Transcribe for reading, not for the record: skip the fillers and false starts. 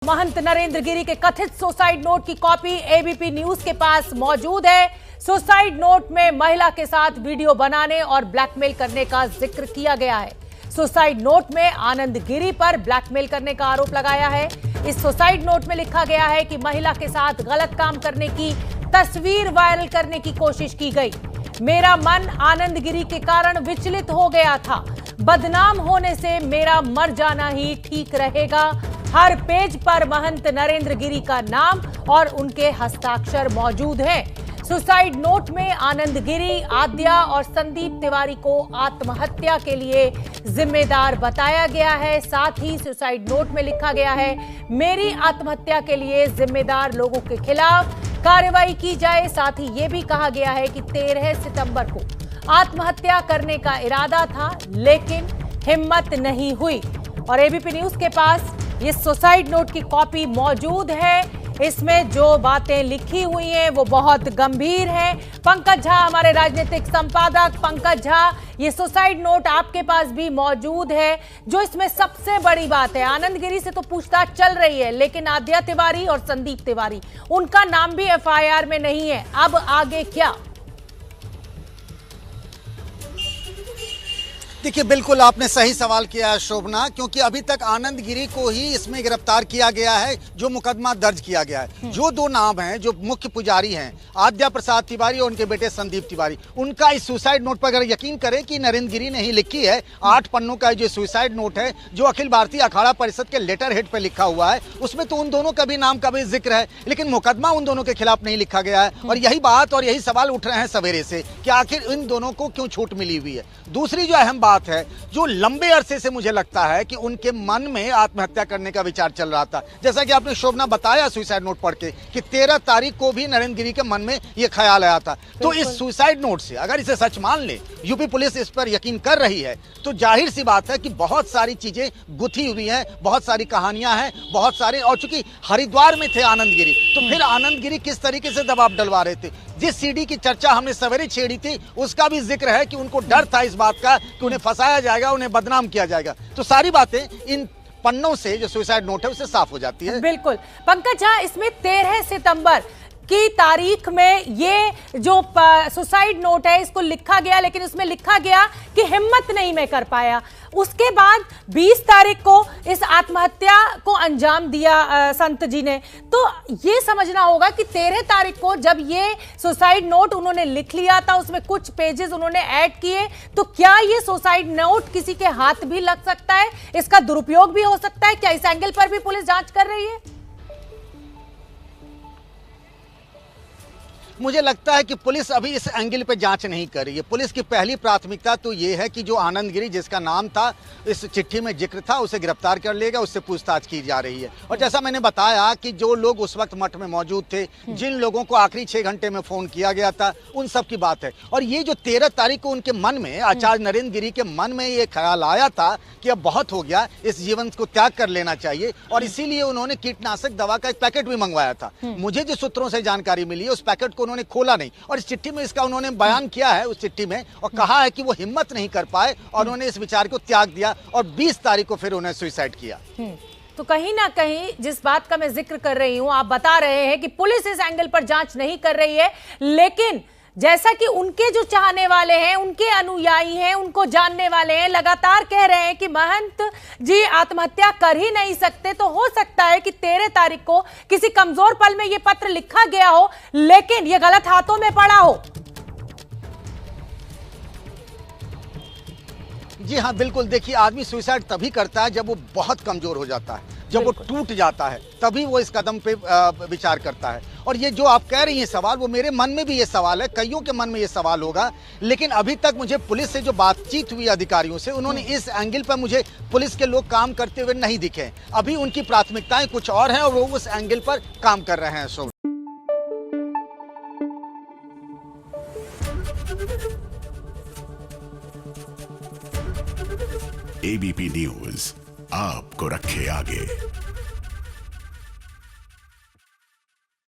महंत नरेंद्र गिरी के कथित suicide note की कॉपी एबीपी न्यूज के पास मौजूद है। सुसाइड नोट में महिला के साथ वीडियो बनाने और ब्लैकमेल करने का जिक्र किया गया है। सुसाइड नोट में आनंद गिरी पर ब्लैकमेल करने का आरोप लगाया है। इस सुसाइड नोट में लिखा गया है कि महिला के साथ गलत काम करने की तस्वीर वायरल करने की कोशिश की गई। मेरा मन आनंद गिरी के कारण विचलित हो गया था। बदनाम होने से मेरा मर जाना ही ठीक रहेगा। हर पेज पर महंत नरेंद्र गिरी का नाम और उनके हस्ताक्षर मौजूद हैं। सुसाइड नोट में आनंद गिरी, आद्या और संदीप तिवारी को आत्महत्या के लिए जिम्मेदार बताया गया है। साथ ही सुसाइड नोट में लिखा गया है, मेरी आत्महत्या के लिए जिम्मेदार लोगों के खिलाफ कार्रवाई की जाए। साथ ही यह भी कहा गया है कि 13 सितंबर को आत्महत्या करने का इरादा था, लेकिन हिम्मत नहीं हुई। और एबीपी न्यूज के पास ये सुसाइड नोट की कॉपी मौजूद है। इसमें जो बातें लिखी हुई हैं वो बहुत गंभीर हैं। पंकज झा हमारे राजनीतिक संपादक। पंकज झा, ये सुसाइड नोट आपके पास भी मौजूद है। जो इसमें सबसे बड़ी बात है, आनंद गिरी से तो पूछताछ चल रही है, लेकिन आद्या तिवारी और संदीप तिवारी, उनका नाम भी एफआईआर में नहीं है। अब आगे क्या? देखिए, बिल्कुल आपने सही सवाल किया है शोभना, क्योंकि अभी तक आनंद गिरी को ही इसमें गिरफ्तार किया गया है, जो मुकदमा दर्ज किया गया है। जो दो नाम हैं, जो मुख्य पुजारी हैं, आद्या प्रसाद तिवारी और उनके बेटे संदीप तिवारी, उनका इस सुसाइड नोट पर अगर यकीन करें कि नरेंद्र गिरी ने ही लिखी है। 8 पन्नों का जो सुसाइड नोट है, जो अखिल भारतीय अखाड़ा परिषद के लेटर हेड पर लिखा हुआ है, उसमें तो उन दोनों का भी नाम का भी जिक्र है, लेकिन मुकदमा उन दोनों के खिलाफ नहीं लिखा गया है। और यही बात और यही सवाल उठ रहे हैं सवेरे से कि आखिर इन दोनों को क्यों छूट मिली हुई है। दूसरी जो अहम बात है, जो लंबे अरसे से मुझे लगता है कि उनके मन में आत्महत्या करने का विचार चल रहा था। जैसा कि आपने शोभना बताया सुसाइड नोट पढ़ के कि 13 तारीख को भी नरेंद्र गिरी के मन में यह ख्याल आया था। तो इस सुसाइड नोट से अगर इसे सच मान ले, यूपी पुलिस इस पर यकीन कर रही है, तो जाहिर सी बात है कि बहुत सारी चीजें गुथी हुई हैं, बहुत सारी कहानियां हैं, बहुत सारे। और चूंकि हरिद्वार में थे आनंद गिरी, तो फिर आनंद गिरी किस तरीके से दबाव डलवा रहे थे। जिस सीडी की चर्चा हमने सवेरे छेड़ी थी, उसका भी जिक्र है कि उनको डर था इस बात का कि उन्हें फंसाया जाएगा, उन्हें बदनाम किया जाएगा। तो सारी बातें इन पन्नों से, जो सुसाइड नोट है, उससे साफ हो जाती है। बिल्कुल पंकज झा, इसमें 13 सितंबर की तारीख में ये जो सुसाइड नोट है, इसको लिखा गया, लेकिन उसमें लिखा गया कि हिम्मत नहीं मैं कर पाया। उसके बाद 20 तारीख को इस आत्महत्या को अंजाम दिया संत जी ने। तो ये समझना होगा कि 13 तारीख को जब ये सुसाइड नोट उन्होंने लिख लिया था, उसमें कुछ पेजेस उन्होंने ऐड किए, तो क्या ये सुसाइड नोट किसी के हाथ भी लग सकता है? इसका दुरुपयोग भी हो सकता है? क्या इस एंगल पर भी पुलिस जांच कर रही है? मुझे लगता है कि पुलिस अभी इस एंगल पे जांच नहीं कर रही है। पुलिस की पहली प्राथमिकता तो ये है कि जो आनंद गिरी, जिसका नाम था, इस चिट्ठी में जिक्र था, उसे गिरफ्तार कर लेगा, उससे पूछताछ की जा रही है। और जैसा मैंने बताया कि जो लोग उस वक्त मठ में मौजूद थे, जिन लोगों को आखिरी 6 घंटे में फोन किया गया था, उन सब की बात है। और ये जो 13 तारीख को उनके मन में, आचार्य नरेंद्र गिरी के मन में ये ख्याल आया था कि अब बहुत हो गया, इस जीवन को त्याग कर लेना चाहिए, और इसीलिए उन्होंने कीटनाशक दवा का एक पैकेट भी मंगवाया था। मुझे जो सूत्रों से जानकारी मिली है, उस पैकेट को उन्होंने खोला नहीं, और इस चिट्ठी में इसका उन्होंने बयान किया है, उस चिट्ठी में, और कहा है कि वो हिम्मत नहीं कर पाए और उन्होंने इस विचार को त्याग दिया, और 20 तारीख को फिर उन्हें सुसाइड किया। तो कहीं ना कहीं जिस बात का मैं जिक्र कर रही हूं, आप बता रहे हैं कि पुलिस इस एंगल पर जांच नहीं कर रही है, लेकिन जैसा कि उनके जो चाहने वाले हैं, उनके अनुयायी हैं, उनको जानने वाले हैं, लगातार कह रहे हैं कि महंत जी आत्महत्या कर ही नहीं सकते। तो हो सकता है कि 13 तारीख को किसी कमजोर पल में यह पत्र लिखा गया हो, लेकिन यह गलत हाथों में पड़ा हो। जी हाँ, बिल्कुल। देखिए, आदमी सुसाइड तभी करता है जब वो बहुत कमजोर हो जाता है, जब वो टूट जाता है, तभी वो इस कदम पे विचार करता है। और ये जो आप कह रही हैं सवाल, वो मेरे मन में भी ये सवाल है, कईयों के मन में ये सवाल होगा, लेकिन अभी तक मुझे पुलिस से जो बातचीत हुई अधिकारियों से, उन्होंने इस एंगल पर मुझे पुलिस के लोग काम करते हुए नहीं दिखे। अभी उनकी प्राथमिकताएं कुछ और हैं और वो उस एंगल पर काम कर रहे हैं। एबीपी न्यूज आपको रखे आगे।